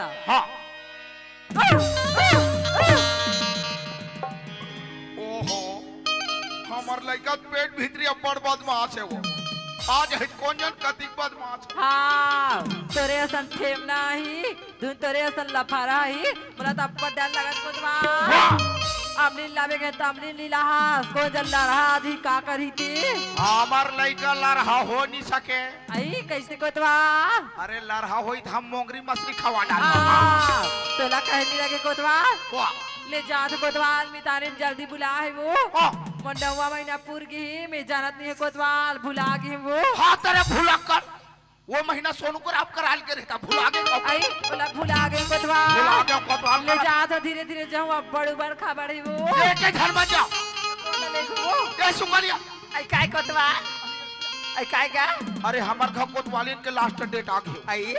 था। हाँ ओहो हमार लड़का पेट भीतरी बड़ बदमाश है वो आज है कौन जन कति बदमाश हाँ तोरे असन ठेम नाही धुन तोरे असन लफारा ही मला तप्पड़ डाल लगत कोतवाल अमली लावे के तमली लीला हास को जल्ला रहा आधी का करी थी हमार लड़का लड़हा हो नहीं सके आई कैसे कोतवाल अरे लड़हा होई तो हम मोंगरी मछली खवा डाल तोला कहनी लगे कोतवाल वाह ले जा तो कोतवाल मिताने जल्दी बुला है वो मंडवा महीना पूर की मैं जानत नहीं है कोतवाल भुला गई वो हाँ तेरे भुला कर वो महीना सोनू को आप कराल के रहता भुला गए आई बोला भुला गई कोतवाल भुला गया कोतवाल ले जा तो धीरे धीरे जाऊं अब बड़ू बड़ खबर है वो लेके घर में जा देखो ये सुमलिया आई काय कोतवाल आई काय का अरे हमार घर कोतवालिन के लास्ट डेट आ गई आई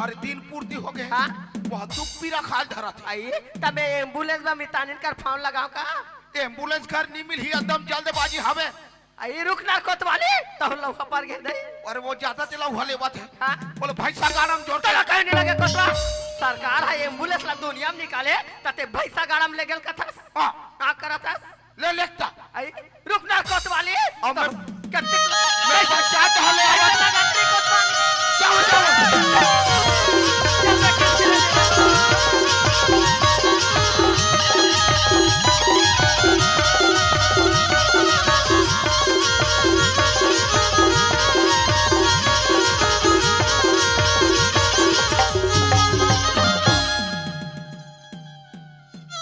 अरे दिन पूर्ति हो गए हाँ वह दुख पीरा खाल धरा था आई तब एम्बुलेंस में मितानिन कर फोन लगाओ का एम्बुलेंस घर नहीं मिली एकदम जल्दबाजी हमें आई रुक ना कोतवाली तो लौका पर गए दे अरे वो ज्यादा चला हुआ लेवत है हाँ बोले भाई सरकार जोर तोला कहने लगे कोतवाल सरकार है एम्बुलेंस ला दुनिया में निकाले तते भैसा गाड़म ले गेल कथा हाँ का करत है ले लेता आई रुक ना कोतवाली अब मैं कत्ते मैं बच्चा तो ले जाओ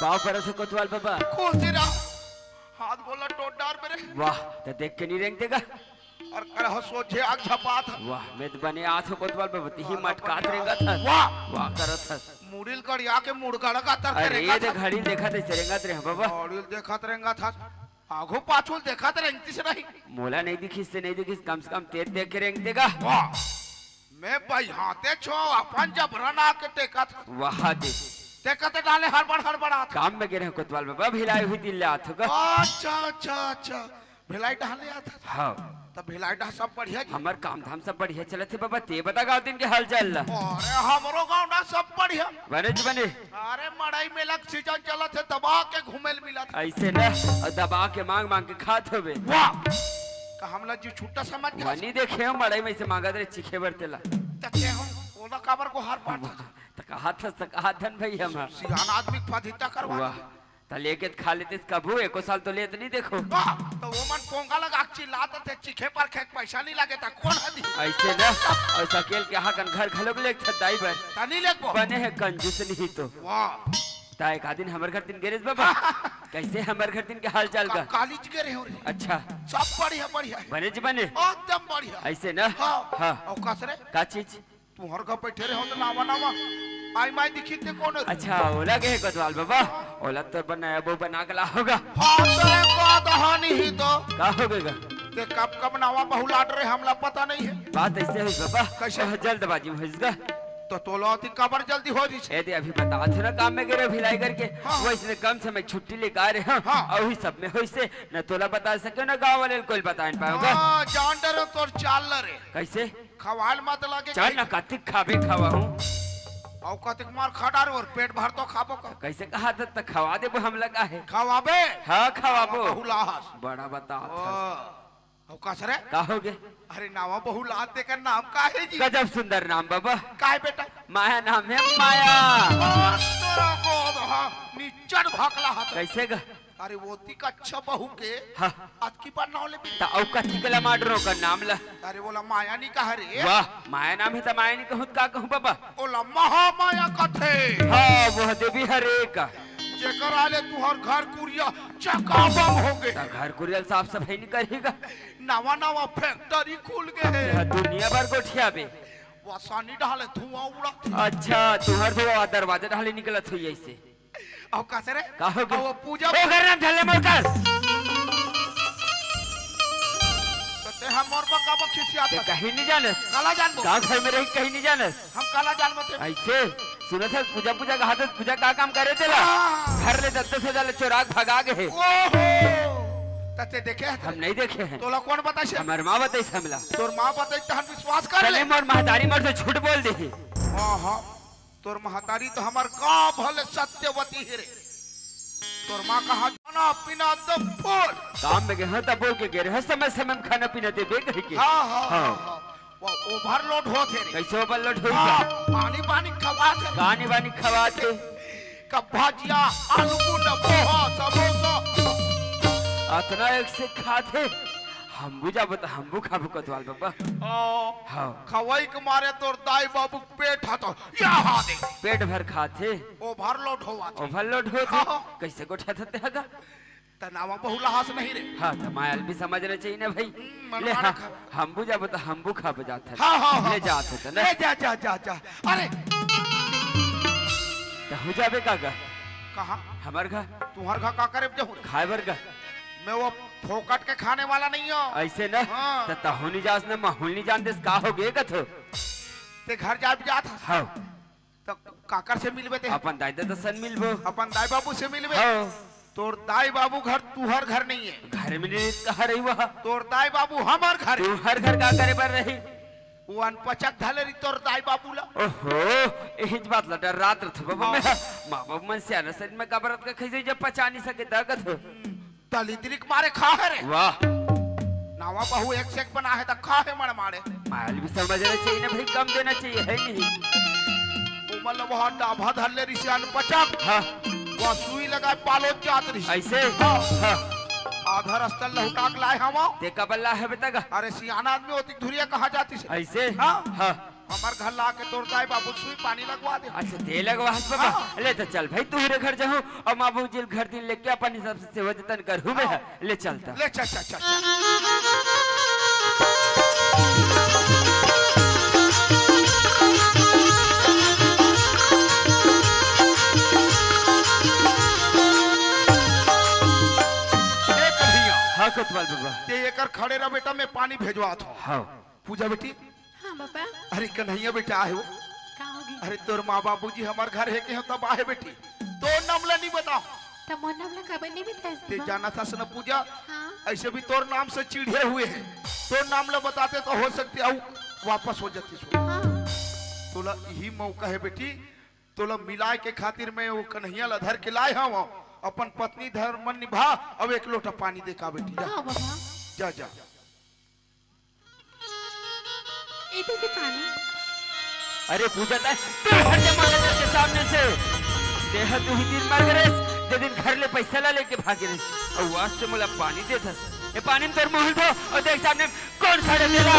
पाव पर से कोतवाल बाबा कौन सी रहा हाथ बोला टोटार मेरे वाह तो देख के नहीं रेंग देगा और कर हो सोचे आग झपा था वाह मैं तो बने आथ कोतवाल बाबा ही मटकात रेंगा था वाह वाह करत था मुड़िल कर या के मुड़गड़ का तर अरे ये दे घड़ी देखा थे सरेंगा रे बाबा मुड़िल देखा रहेगा था आगो पाछुल देखा रहेंगी से नहीं मोला नहीं दिखी से नहीं दिखी कम से कम तेज देख के रेंग देगा वाह मैं भाई हाथे छो अपन जब रना के टेका था वाह दे देखते डाले हड़बड़ा था काम में गिरे कोतवाल बाबा भिलाई हुई दिल आथ होगा अच्छा अच्छा अच्छा भिलाई डाले आता था हाँ तब भिलाई डा सब बढ़िया जी हमार काम धाम सब बढ़िया चले थे बाबा ते बता गाँव दिन के हाल चाल ला अरे हमरो गाँव ना सब बढ़िया बने जी बने अरे मड़ई मेला सीजन चला थे दबा के घूमेल मिला था ऐसे ना और दबा के मांग मांग के खात होबे वाह का हमला जी छुट्टा समझ गया वनी देखे हो मड़ई में से मांगा दे चिखे बरतेला तके हो ओला काबर को हार पाट था तो कहा था कहा धन भाई हमार सियान आदमी फदिता करवा वाह तो लेके खा लेते कबू एको साल तो लेते नहीं देखो वाह तो वो मन पोंगा लगा चिल्लाते थे चिखे पर खेत पैसा नहीं लगे था कौन हदी ऐसे ना और सकेल के हाकन घर घलोक लेक था दाई बर तनी लेको बने है कंजूस नहीं तो वाह ता एक आदिन हमर घर दिन गेरेज बाबा कैसे हमर घर दिन के हाल चाल का काली जी के रहे हो रे अच्छा सब बढ़िया बढ़िया बने जी बने एकदम बढ़िया ऐसे ना हाँ हाँ और कसरे का चीज तू हर घर बैठे रहे हो तो नावा नावा आई माई दिखी थे कौन अच्छा ओला के है कोतवाल बाबा ओला तो बनाया वो बना के ला होगा हाँ तेरे को दहानी ही तो का हो गएगा ते कब नावा बहुलाट रहे हमला पता नहीं है बात ऐसे है बाबा कैसे? जल्दबाजी में होगा तो तोलाती कबर जल्दी हो जी यदि अभी बता थे ना काम में गिरे भिलाई करके हाँ। वो इसने कम समय छुट्टी लेकर आ रहे हैं हाँ। और वही सब में होइसे न तोला बता सके ना गांव वाले कोई बता नहीं पाओगे हाँ जान डर तोर चाल रे कैसे खवाल मत लगे चल ना कातिक खाबे खावा हूँ और कतिक मार खडार और पेट भर तो खाबो का कैसे कहा था तो खवा दे वो हम लगा है खवाबे हाँ खवाबो बहुलाहस बड़ा बता और कसरे कहोगे अरे नावा बहुलात देकर नाम का है जी गजब सुंदर नाम बाबा का है बेटा माया नाम है माया तोरा को हाँ निचर भकला हाथ कैसे गा अरे वो तिक अच्छा बहू के हाँ आज की बार नाव ले ता औ कतिकला माडरो का नाम ला अरे बोला माया नी कहा रे वाह माया नाम है तो माया नहीं कहूँ का कहूँ बाबा बोला महामाया कथे हाँ वो देवी हरे का जेकर आले तू हर घर कुरिया चकाबम हो गए घर कुरियल साफ सफाई नहीं करेगा नवा नवा फैक्ट्री खुल गए दुनिया भर कोठिया पे वसानी डाले धुआं उड़ा अच्छा तुम्हार तो दरवाजा ढाले निकलत हुई ऐसे और कैसे रे कहोगे वो पूजा ओ घर नाम ढले मोरकस ते हम मोर बका बखिसिया था कहीं नहीं जानस काला जानबो का घर में रही कहीं नहीं जानस हम काला जानबो थे ऐसे सुना था पूजा पूजा का हाथ पूजा का काम करे तेला घर ले दत्त से डाले चोराग भगा गए ओहो तते देखे हम नहीं देखे हैं तोला कौन बताई से हमार माँ बताई हमला तोर मां बताई त हम विश्वास कर ले चले मोर महतारी मोर से झूठ बोल दे हां हां तोर महतारी तो हमार का भले सत्यवती है रे। तोर माँ कहा खाना पीना तो फूल काम में गए तब बोल के गए समय समय में खाना पीना दे बे कह के। हाँ हाँ हाँ वो ओवरलोड होते रे। कैसे ओवरलोड हो हाँ, पानी पानी खवाते पानी वानी खवाते कब भाजिया आलू पूड़ा पोहा समोसा अतना एक से खाते हम बुझा बता हम बु खाबू कतवाल बाबा। हाँ खवाई के मारे तोर दाई बाबू पेट हाथो यहाँ दे पेट भर खाते ओवरलोड होवा ओवरलोड होते कैसे गोठा थते हगा तनावा बहुला हास नहीं रे। हाँ तो मायल भी समझना चाहिए ना भाई। ले हाँ हम बुझा बता हम बु खा बजाते हाँ हाँ ले जाते थे ना ले जा जा जा जा अरे तो हो जाबे काका कहाँ हमार घर तुम्हार घर का करे जहूँ खाए बर का मैं वो फोकट के खाने वाला नहीं हो ऐसे ना हाँ। तो तहुनी जास ने माहौल नहीं जानते का हो गए कथो ते घर जा भी जात हाँ तो काकर से मिलबे ते अपन दादा तो सन मिलबो अपन दाई बाबू से मिलबे हाँ तोर दाई बाबू घर तुहर घर नहीं है घर में नहीं कहा रही वहाँ तोर दाई बाबू हमार घर तू हर घर का करे पर रही वो अनपचक धले रही तोर दाई बाबू ला ओहो यही बात लड़ा रात रथ बाबा मैं माँ बाप मन से आना सच में कबरत का खैसे जब पचा नहीं सके ताकत हो दलिद्रिक मारे खा है रे वाह नावा बहू एक से एक बना है तो खा है मर मारे माल भी समझना चाहिए ना भाई कम देना चाहिए है नहीं उमल बहुत डाभा धले रही से अनपचक हाँ वो सुई लगाए पालो जात रही ऐसे हाँ आधा रास्ता लहुटाक लाए हम देखा बल्ला है बेटा का अरे सियाना आदमी होती धुरिया कहाँ जाती से ऐसे हाँ हाँ हमार घर ला के तोर दाई बाबू सुई पानी लगवा दे अच्छा दे लगवा हाथ बाबा ले तो चल भाई तू रे घर जाऊँ और माँ बाबू जी घर दिन लेके अपन हिसाब से सेवा जतन करूँ मैं ले चलता ले चल चल चल हाँ कोतवाल बाबा ते एकर खड़े रह बेटा मैं पानी भेजवा था हाँ पूजा बेटी हाँ बाबा अरे कन्हैया बेटा आए हो का होगी अरे तोर माँ बाबूजी हमार घर है के हो तब आए बेटी तो नामला नहीं बताओ तब मोर नाम ला खबर नहीं बताया ते सब जाना था सन पूजा हाँ ऐसे भी तोर नाम से चिढ़े हुए हैं तोर नाम ला बताते तो हो सकते आओ वापस हो जाती सो हाँ तोला यही मौका है बेटी तोला मिलाए के खातिर मैं वो कन्हैया ला धर के लाए हम अपन पत्नी धर्म निभा अब एक लोटा पानी दे का बेटी जा हाँ बाबा जा जा इधर से पानी अरे पूजा के सामने से देह तू ही दिन मर गए जे दिन घर ले पैसा ला लेके भागे रही और वास से मोला पानी दे था ये पानी में तेरे मुंह धो और देख सामने कौन खड़े तेरा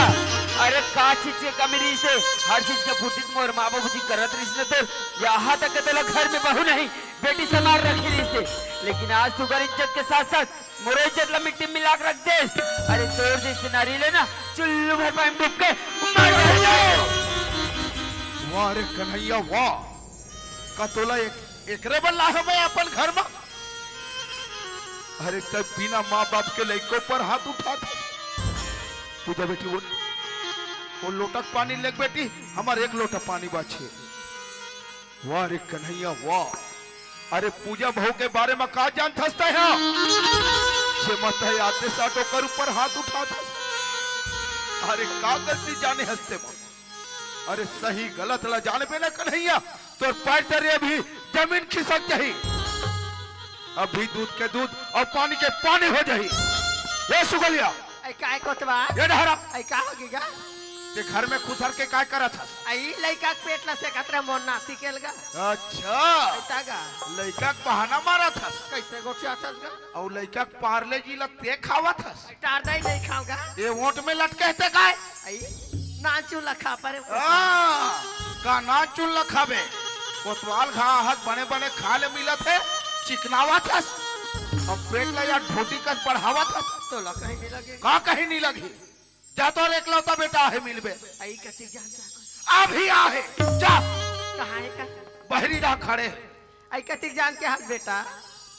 अरे का चीज के कमी से हर चीज के फुटित मोर माँ बाबू जी करत रही न तो यहाँ तक के तेरा घर में बहू नहीं बेटी समार रखी रही से लेकिन आज तू कर इज्जत के साथ साथ मोरे इज्जत ला मिट्टी मिला कर रख दे अरे तोर जैसे नारी ले ना चुल्लू भर पानी डूब के मर जाए वाह रे कन्हैया वाह का तोला एकरे बल्ला है मैं अपन घर में अरे तब बिना माँ बाप के लड़कों पर हाथ उठा था पूजा बेटी वो लोटक पानी लेक बेटी हमारे एक लोटा पानी बाछे वाह रे कन्हैया वाह अरे पूजा बहू के बारे में का जान थसता है जे मत है आते साटो कर ऊपर हाथ उठा था अरे का करती जाने हंसते माँ अरे सही गलत ला जाने पे ना कन्हैया तो पैर तेरे अभी जमीन खिसक जाही अभी दूध के दूध और पानी के पानी हो जाही ये सुगलिया आई काय कोतवा ये ढहरा आई का होगीगा ते घर में खुसर के काय करत था आई लइका के पेट ला से कतरा मोर नाती केलगा अच्छा ऐतागा लइका के बहाना मारा था कैसे गोठिया छसगा और लइका के पार्ले जी ला ते खावा था टार दई नहीं खाऊंगा ये वोट में लटके थे काय आई नाचू लखा पर का ना चुन ल खाबे कोतवाल घा हाथ बने बने खा ले मिला थे चिकनावा था अब पेट ला या ढोटी का बढ़ावा था तो ला कहीं नहीं लगे का कहीं नहीं लगी जा तो एकलौता बेटा है मिलबे आई कति जानता अभी आहे जा कहां है का बहरी रहा खड़े आई कति जान के हाथ बेटा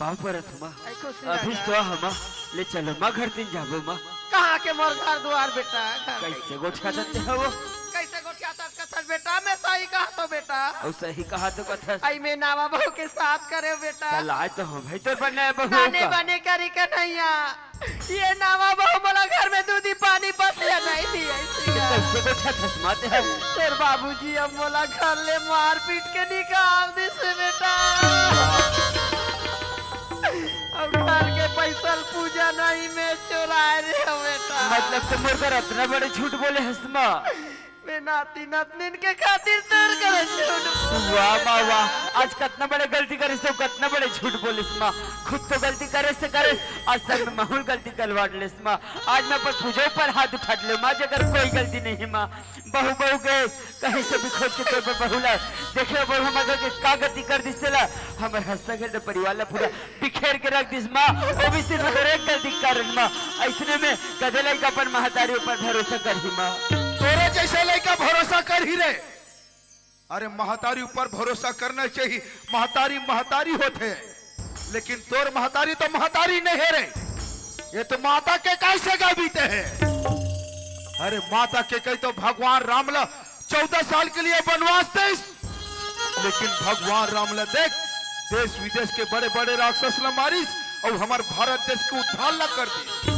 पाँव पर थमा आई खुश अभी तो हमा ले चलो माँ घर दिन जाबो माँ कहां के मोर घर द्वार बेटा घर कैसे गोठा देते हो वो कैसे गोठिया तक कथर बेटा मैं सही कहा हो बेटा और सही कहा तो कथा आई में नावा बहू के साथ करे बेटा कल आज तो हम भाई तो बनना है बहू खाने का बने करी कन्हैया ये नावा बहू मला घर में दूधी पानी बस या नहीं थी ऐसी है। कैसे बैठा धसमाते हैं तेरे बाबूजी अब मोला घर ले मार पीट के निकाल दी से बेटा अब घर के पैसा पूजा नहीं में चुराए रे हो बेटा मतलब तो मुर्गर इतना बड़े झूठ बोले हसमा मैं नाती नातनीन के खातिर तर करे झूठ वाह वाह वाह आज कितना बड़े गलती करे से कितना बड़े झूठ बोलिस माँ खुद तो गलती करे से करे आज तक मैं माहौल गलती करवाट लेस माँ आज मैं पर पूजो पर हाथ उठा ले माँ जगर कोई गलती नहीं है माँ बहू बहू गए कहीं से भी खोज के तौर पर बहू ला देखे बहू हम अगर के का गलती कर दिस ला हमारे हंसता के परिवार ला पूरा बिखेर के रख दिस माँ वो भी सिर्फ अगर एक गलती कारण माँ ऐसने में कदे लाइक अपन महतारी ऊपर भरोसा कर ही माँ तोरे जैसे लड़का भरोसा कर ही रे अरे महतारी ऊपर भरोसा करना चाहिए महतारी महतारी होते हैं लेकिन तोर महतारी तो महतारी नहीं है रे ये तो माता के कैसे गा बीते हैं अरे माता के कही तो भगवान राम ला 14 साल के लिए वनवास थे लेकिन भगवान राम ला देख देश विदेश के बड़े बड़े राक्षस ला मारिस और हमारे भारत देश को उद्धार ला कर दी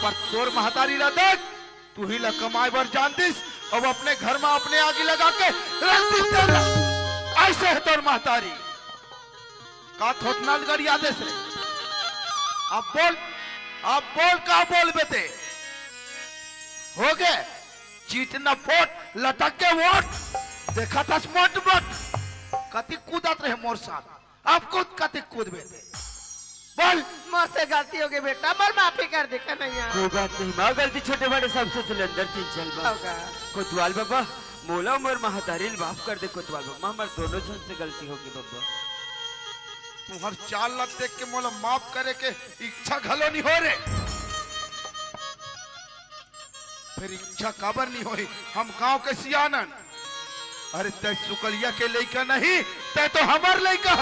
पर तोर महतारी ला देख तू ही ला कमाए बर जानतीस अब अपने घर में अपने आगे लगा के रख दी ऐसे है तोर महतारी का थोटना गरिया देश रे अब बोल का बोल बेटे हो गए चीट न फोट लटक के वोट देखा था स्मार्ट बट कति कूदत रहे मोर साथ अब कति कूद बेटे बोल मुझसे गलती हो गई बेटा पर माफी कर दे कन्हैया कोई बात नहीं माँ गलती छोटे बड़े सबसे चले अंदर तीन चल बा होगा कोतवाल बाबा मोला उमर महतारी माफ कर दे कोतवाल बाबा हमारे दोनों जन से गलती होगी बाबा तुम्हार चाल लत देख के मोला माफ करे के इच्छा घलो नहीं हो रे फिर इच्छा काबर नहीं होई हम गांव के सियानन अरे तय सुकलिया के लइका नहीं तय तो हमार लइका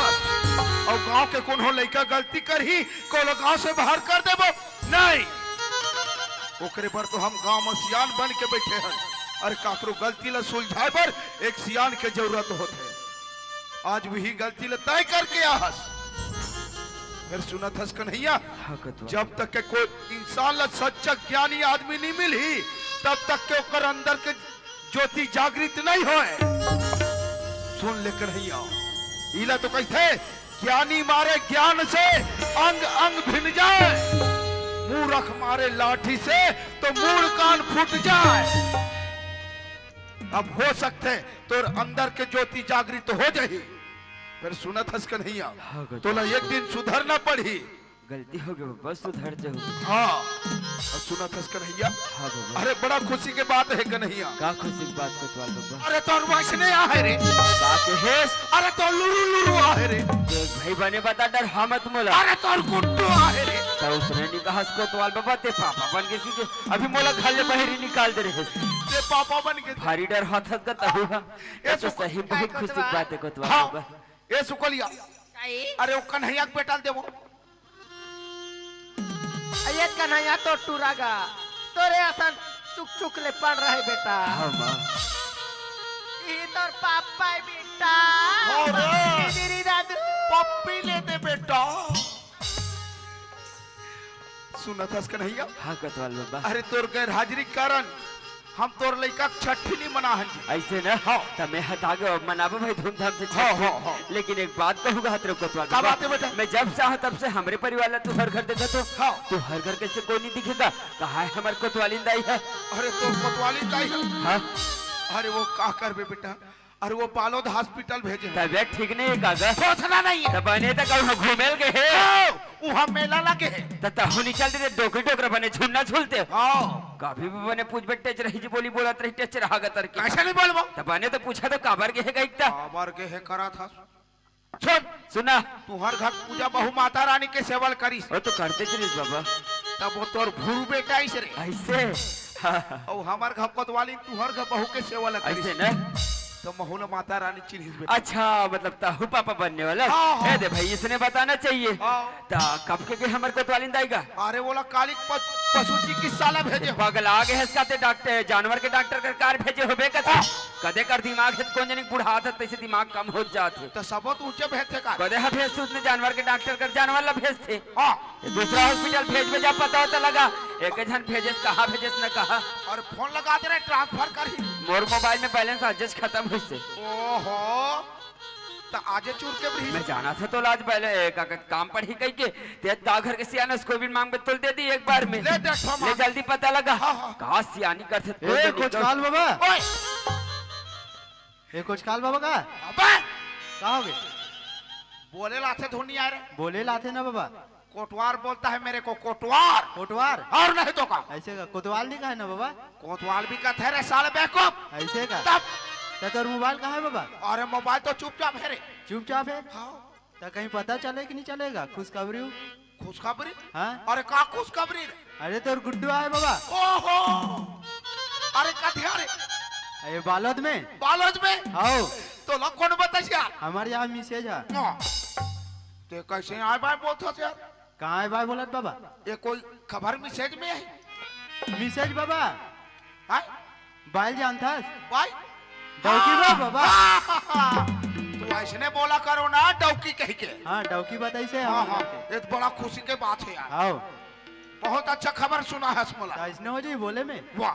और गांव के कोनो लइका गलती कर ही कोनो गांव से बाहर कर देबो नहीं ओकरे पर तो हम गांव में सियान बन के बैठे हैं अरे काकरो गलती ला सुलझाए पर एक सियान के जरूरत होते आज वही गलती ला तय करके आहस फिर सुनत हस कन्हैया जब तक के कोई इंसान ला सच्चा ज्ञानी आदमी नहीं मिली तब तक के ओकर अंदर के ज्योति जागृत नहीं होए सुन ले कन्हैया इला तो कहते ज्ञानी मारे ज्ञान से अंग अंग भिन जाए मूर्ख मारे लाठी से तो मूल कान फूट जाए अब हो सकते तो अंदर के ज्योति जागृत हो जाए फिर सुनत हस कन्हैया तो एक दिन सुधरना पड़ी गलती हो गई बस सुधर जाओ हाँ और सुनत हस कन्हैया हाँ बाबा अरे बड़ा खुशी के बात है कन्हैया का खुशी की बात कोतवाल बाबा अरे तो वैसने आ है रे का के हेस अरे तो लुरु लुरु आ है रे देख भाई बने बता डर हमत मोला अरे तो गुड्डू आ है रे तो उसने नहीं कहा कोतवाल बाबा ते पापा बन के सीधे अभी मोला घर ले बहरी निकाल दे रहे ते पापा बन के भारी डर हाथ हाथ का तहु ये तो सही बहुत खुशी की बात है कोतवाल हाँ बाबा ए सुकलिया अरे वो कन्हैया के बेटा देवो ये कन्हैया तो टूरागा तोरे असन चुक चुक ले पड़ रहे बेटा हाँ माँ ये तोर पापा है बेटा अरे दीदी दादू पप्पी ले दे बेटा सुनत हस कन्हैया हाँ कोतवाल बाबा अरे तोर गैर हाजिरी कारण हम तोर लइका छठी नहीं मना हन ऐसे ना हाँ तब मैं हटा गया मनाबो भाई धूमधाम से हाँ, छठ। हाँ, हाँ। लेकिन एक बात कहूँगा हतरे कोतवाल क्या बाबा, बात है बेटा? मैं जब चाह तब से हमरे परिवार ला तू हर घर देखा तो हाँ। तू हर घर कैसे कोई नहीं दिखेगा कहा है हमारे कोतवाली दाई है अरे तो कोतवाली दाई है हाँ अरे वो का करबे बेटा अरे वो पालोद हॉस्पिटल भेजे हैं। तबियत ठीक नहीं है कागा सोचना नहीं है तब बने तक घूमेल के है वहाँ मेला लगे है तहु निकल दे डोकरी डोकरा बने झुन्ना झूलते हाँ कभी भी बने पूछ बे टेच रही जी बोली बोलत रही टेच रहा गतर के कैसे नहीं बोलबो तब बने तो पूछा तो काबर के है गईता आबर के है करा था सुन सुना तू हर घर पूजा बहु माता रानी के सेवल करीस वो तो करते चलिस बाबा तब वो तोर भूरू बेटा ऐसे रे ऐसे हाँ, और हमार घर कोतवाली तू हर घर बहु के सेवल करीस ऐसे ना तो महू ने माता रानी चिन्हिस बेटा। अच्छा मतलब ताहू पापा बनने वाला हाँ, हाँ। ए दे भाई इसने बताना चाहिए हाँ। ता कब के हमर कोतवाली दाएगा अरे बोला कालिक पशु चिकित्सालय भेजे हो। बगल आगे है इसका डॉक्टर जानवर के डॉक्टर का कार भेजे होबे कथे कदे कर दिमाग है कौन जनी बुढ़ा था तैसे दिमाग कम हो जाते तो सबत ऊंचे भेजते का। कदे हा भेज उसने जानवर के डॉक्टर कर जानवर ला भेजते हाँ दूसरा हॉस्पिटल भेज भेजा पता होता लगा एक जन भेजेस कहा भेजेस न कहा और फोन लगा दे रहे ट्रांसफर करी। मोर मोबाइल में बैलेंस आज खत्म हुई से ओहो तो आजे चूर के ब्रिज मैं जाना था तो लाज पहले काम पढ़ी कही के ते दाघर के सियाना उसको भी मांग में तुल दे दी एक बार में ले देखो ले जल्दी पता लगा हाँ, हाँ। कहा सियानी कर सकते ए कुछ काल बाबा ओए ए कुछ काल बाबा का अबे कहा हो गए बोले लाते धुनी आ रहे बोले लाते ना बाबा कोटवार बोलता है मेरे को कोटवार कोटवार और नहीं तो का ऐसे का कोतवाल नहीं कहा है ना बाबा कोतवाल भी कहते रे साले बेवकूफ। ऐसे का तब तो तोर मोबाइल कहाँ है बाबा अरे मोबाइल तो चुपचाप है रे। चुपचाप है हाँ तो कहीं पता चले कि नहीं चलेगा खुशखबरी हो? खुशखबरी। हाँ अरे का खुशखबरी रे। अरे तोर गुड्डू आए बाबा ओहो अरे कथिया रे ये बालोद में बालोद में आओ तो लोग कौन बताइए यार। हमारे यहाँ मैसेज है हाँ। ते कैसे आए भाई बोलते हो यार। कहाँ है भाई बोलत बाबा ये कोई खबर मैसेज में है मैसेज बाबा हाँ? बाइल जानता भाई डौकी बा बाबा तो ऐसने बोला करो ना डौकी कह के। हाँ डौकी बताई से हाँ हाँ ये तो बड़ा खुशी के बात है यार। आओ बहुत अच्छा खबर सुना है स्मोला। तो ऐसने हो जाए बोले में वाह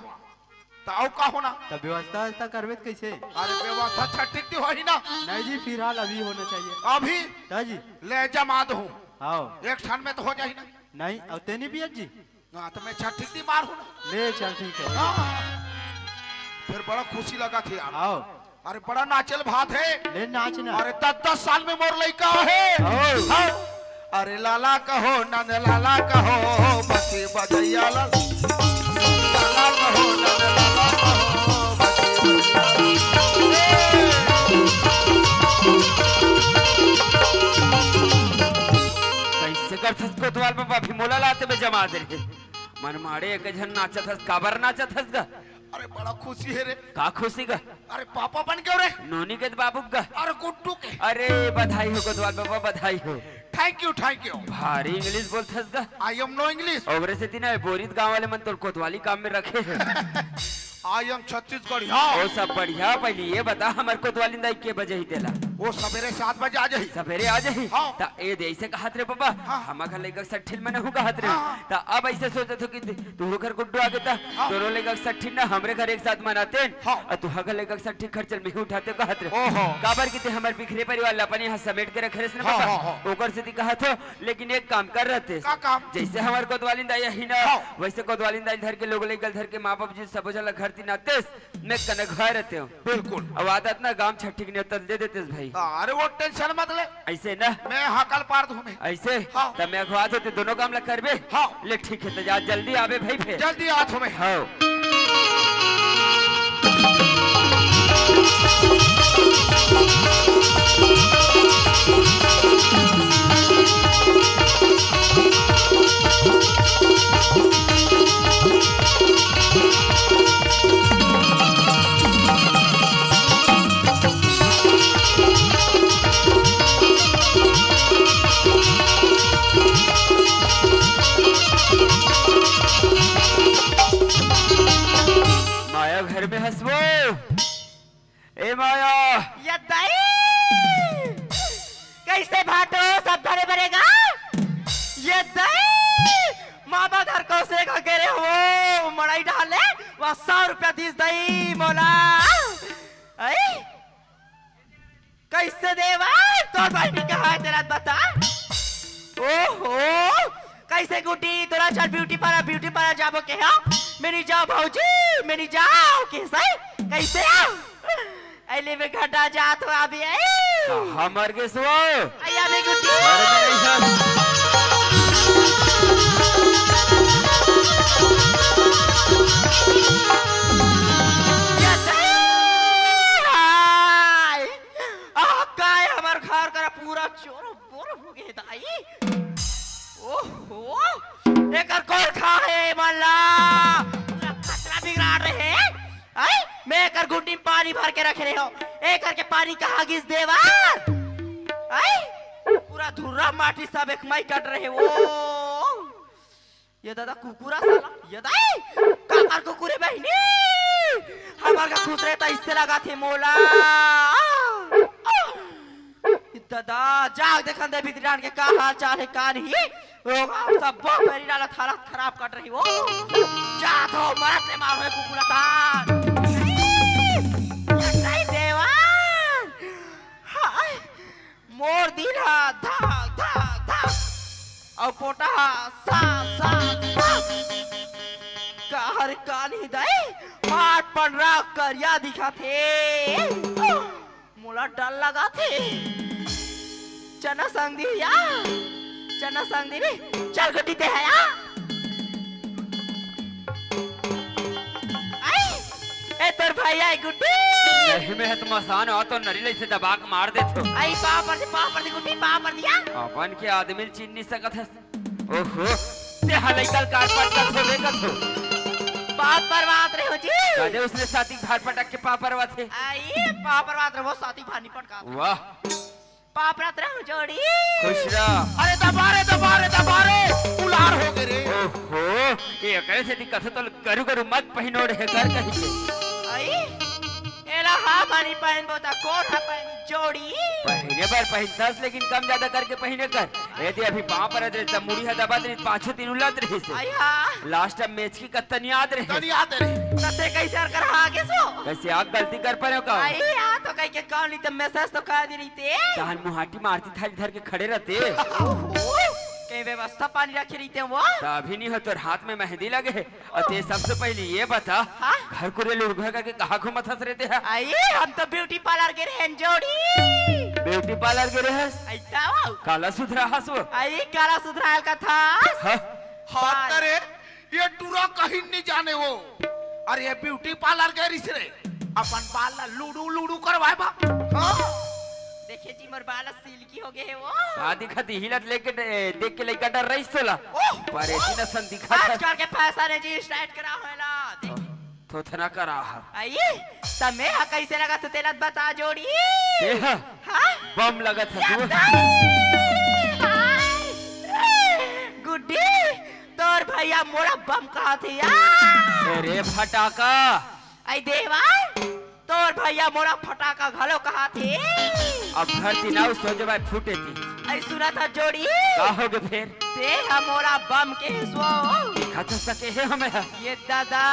तो आओ का होना। तब व्यवस्था व्यवस्था करवे तो कैसे अरे व्यवस्था छठी हो ही ना। नहीं जी फिलहाल अभी होना चाहिए अभी ता जी ले जमात हूँ आओ एक क्षण में तो हो जाए ना। नहीं औते नहीं पियत जी हाँ तो मैं छठी मार हूँ ना। ले चल ठीक है हाँ, फिर बड़ा खुशी लगा थी यार। आओ अरे बड़ा नाचल भात है। ले नाचना अरे 10-10 साल में मोर लड़का है। आओ हाँ। अरे लाला कहो नंद लाला कहो बसी बजैया लाला कहो नंद लाला कहो बसी कैसे कर थस कोतवाल बाबा भी मोला लाते में जमा दे रे मन मारे एक जन नाचत हस काबर नाचत हस गा अरे बड़ा खुशी है रे। का खुशी गा अरे पापा बन गए रे। नोनी के बाबू गा अरे गुड्डू के। अरे बधाई हो कोतवाल बाबा बधाई हो थैंक यू थैंक यू। भारी इंग्लिश बोलथस गा आई एम नो इंग्लिश। ओवरे से तीन बोरित गांव वाले मन तो कोतवाली काम में रखे हैं आई एम छत्तीसगढ़। हाँ वो सब बढ़िया पहले ये बता हमार कोतवाली दाई के बजे ही देला वो सवेरे 7 बजे आ जाही। सवेरे आ जाही हाँ। ता ए दे ऐसे कहत रे बाबा हाँ। हम घर लेकर 60 में नहीं कहत रे हाँ। ता अब ऐसे सोचत हो कि तू घर गुड्डू आ गया हाँ। दोनों लेकर 60 ना हमरे घर एक साथ मनाते हाँ। और तू घर लेकर 60 खर्चल में ही उठाते कहत रे ओहो। काबर की ते हमर बिखरे परिवार अपन यहां समेट के रखे रे हाँ, बाबा हाँ, हाँ। ओकर से ती कहत हो लेकिन एक काम कर रहते का काम? जैसे हमार कोतवाली दाई ही ना हाँ। वैसे कोतवाली दाई घर के लोग लेकर घर के मां बाप जी सब जला घर ती नातेस मैं कने घर रहते हो बिल्कुल। अब आदत ना गांव छठी के न्योतल दे देते भाई अरे वो टेंशन मत ले ऐसे ना मैं हकल पार दूं मैं। ऐसे हाँ। तब मैं अखबार होते दोनों काम लग करबे हाँ। ले ठीक है तो जा जल्दी आवे भाई फिर जल्दी आ तुम्हें। हाँ माया घर में हंसबो ए माया ये दही कैसे भाटो सब धरे भरेगा ये दही मामा घर को से का करे हो मड़ाई डाले वह 100 रुपया दीस दही मोला ऐ कैसे देवा तो भाई भी कहा है तेरा बता ओहो कैसे गुटी तोरा चल ब्यूटी पार्लर जाबो के हा मेरी जाओ भौजी मेरी जाओ कैसे कैसे अले में घटा जात हो अभी हमर के सो आया में गुटी घर में नहीं है ये हाय आ काय हमर घर कर पूरा चोर बोर हो गए दाई ओहो एकर कोर खा है मल्ला पूरा खतरा बिगड़ा रहे आई मैं कर गुड्डी में पानी भर के रख रहे हो एक करके पानी कहाँ गिस देवा आई पूरा धुर्रा माटी सब एक माई कट रहे हो ये दादा कुकुरा साला ये दाई काकर कुकुरे बहनी हमार का खुश रहता इससे लगा थे मोला दादा जाग देखन दे भीतर डाल के का हाल चाल है का नहीं लोग सब बहुत मेरी हालत खराब कर रही हो जा तो मरत ले मारो है कुकुरा तान नहीं देवान हाय मोर दिल हा धाक धाक धाक और पोटा सा कहर कानी दई हाथ पर रख कर या दिखा थे मोला डर लगा थे चना संग दी या चना संग दी चल गड्डी ते है या आई ए तोर भाई आई गुड्डी नहीं में है तुम आसान हो तो नरीले से दबा के मार दे तो आई पाप पर दी गुड्डी पाप पर दिया अपन के आदमी चीन नहीं सकत है ओहो ते हलाई कल कार पर का थोड़े का थो पाप परवात रहे हो जी कदे उसने साथी घर पटक के पापरवा थे आई पाप परवात रहे वो साथी भानी पटका वाह पाप रात रहे हो जोड़ी खुश रह अरे दबारे उलार हो गए रे ओहो ये कैसे दिक्कत तो करू करू मत पहिनो रे कर कहीं के आई एला हा भानी पहन बोता कौन है पहनी जोड़ी पहले बार पहनतास लेकिन कम ज्यादा करके पहने कर यदि अभी पांव पर रहे तब मुड़ी है दबा दे पांचों तीन उलट रहे से आई हा लास्ट टाइम मैच की कत्तन याद रहे तनी याद रे तते कैसे कर आगे सो कैसे आग गलती कर पाए का आई आ तो कहीं के कौन ली तो मैसेज तो कर दी रही थे तहन मुहाटी मारती था इधर के खड़े रहते के व्यवस्था पानी रखी रही थे वो अभी नहीं हो तो हाथ में मेहंदी लगे है और ते सबसे पहले ये बता हाँ? घर को रेल उड़घा करके कहाँ घूमत हंस रहते हैं आई हम तो ब्यूटी पार्लर के रहन जोड़ी ब्यूटी पार्लर के रहे ऐसा वो काला सुधरा हंस वो आई काला सुधरायल का था हाँ? हाथ करे ये टूरा कहीं नहीं जाने वो अरे ये ब्यूटी पार्लर के रिस रे अपन बाल लूडू करवाए बा हाँ? देखिए जी मोर बाल सिल्की हो गए है वो का दिखत हिलत लेके देख के लइका डर रही सोला पर ऐसी न सन दिखत आजकल के पैसा ने जी स्टार्ट करा होला देखिए थोथना करा है आई तमे हा कैसे लगा तो तेरा बता जोड़ी देह हाँ बम लगत है तू गुड्डी तोर भैया मोड़ा बम कहा थे यार अरे फटाका आई देवा तोर भैया मोड़ा फटाका घलो कहा थे अब घर तिनाउ सोच भाई फूटे थी आई सुना था जोड़ी का होगे फिर ते हमारा बम के सो दिखा तो सके है हमें ये दादा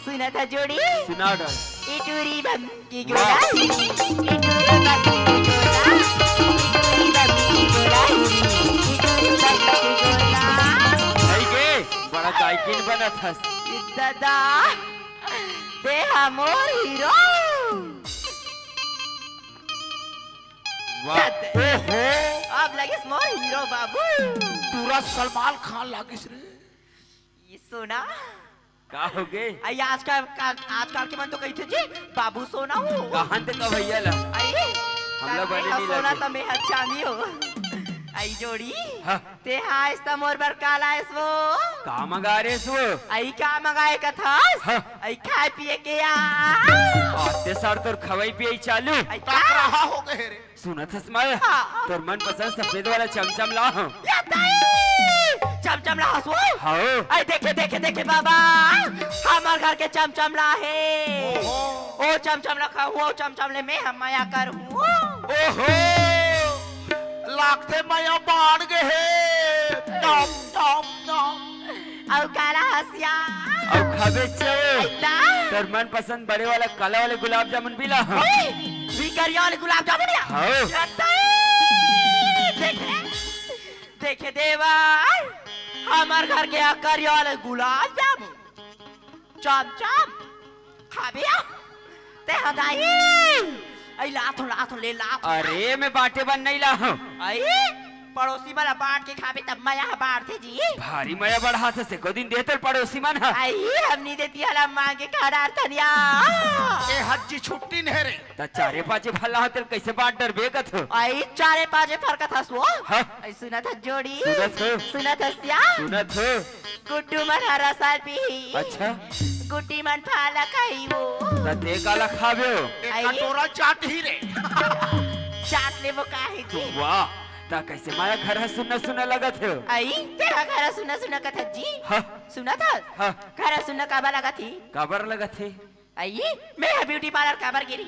सुना था जोड़ी सुनाओ डर इटूरी बम की गोला इटूरी बम की गोला इटूरी बम की गोला इटूरी बम की गोला नहीं गे बड़ा गायकिन बना था ये दादा ते हमोर हीरो वाह ओहो अब लगे मोर हीरो बाबू पूरा सलमान खान लागिस रे ये सुना का हो गए आई आजकल के मन तो कही थे जी बाबू सोना हो कहां ते का भैया ला आई हम लोग बने नहीं सोना लगे तो मैं चांदी हो आई जोड़ी हाँ। ते हाइस त मोर बर काला है वो का मंगा रे सो आई का मंगाए का था हाँ। आई खाए पिए के या आते सार तोर खवाई पिए चालू आई ताक का रहा हो गए रे सुना था स्माइल हाँ। तोर मन पसंद सफेद वाला चमचम ला हूं या ताई चमचम ला हसो हां आई देखे बाबा हमार घर के चमचम ला है ओ चमचम ला खा वो चमचम ले मैं हम माया कर हूं ओहो लागते माया बाढ़ गए टॉप टॉप टॉप और काला हसिया अब खाबे चो ऐसा तोर मन पसंद बड़े वाला काला वाले गुलाब जामुन भी ला हूं बिकरिया वाले गुलाब जामुन या हां देखे देवा हमार घर के करिया वाले गुलाब जामुन चमचम खाबिया ते हदाई आई लाथो ले लाथो अरे मैं बाटे बन नहीं ला हूं आई पड़ोसी वाला बांट के खाबे तब मैं यहाँ बांट थे जी भारी मया बढ़ा से को दिन देतर पड़ोसी मन है आई हमनी देती हला मांगे खड़ार तनिया ए हज्जी छुट्टी नहीं रे त चारे पांचे भला होतल कैसे बाट डर बेगत हो आई चारे पांचे फरकत हसो हाँ। आई सुना था जोड़ी सुनत हो। सुना था सिया सुनत हो गुड्डू मन हरा साल पी अच्छा गुड्डी मन फाला खाई वो त ते काला खाबे हो एक आई? कटोरा चाट ही रे चाट ले वो काहे जी वाह ता कैसे माया घर है सुना सुना लगत है आई तेरा घर सुना सुना कथा जी हाँ सुना था हाँ घर सुना काबा लगा थी काबर लगत है आई मैं ब्यूटी पार्लर काबर गिरी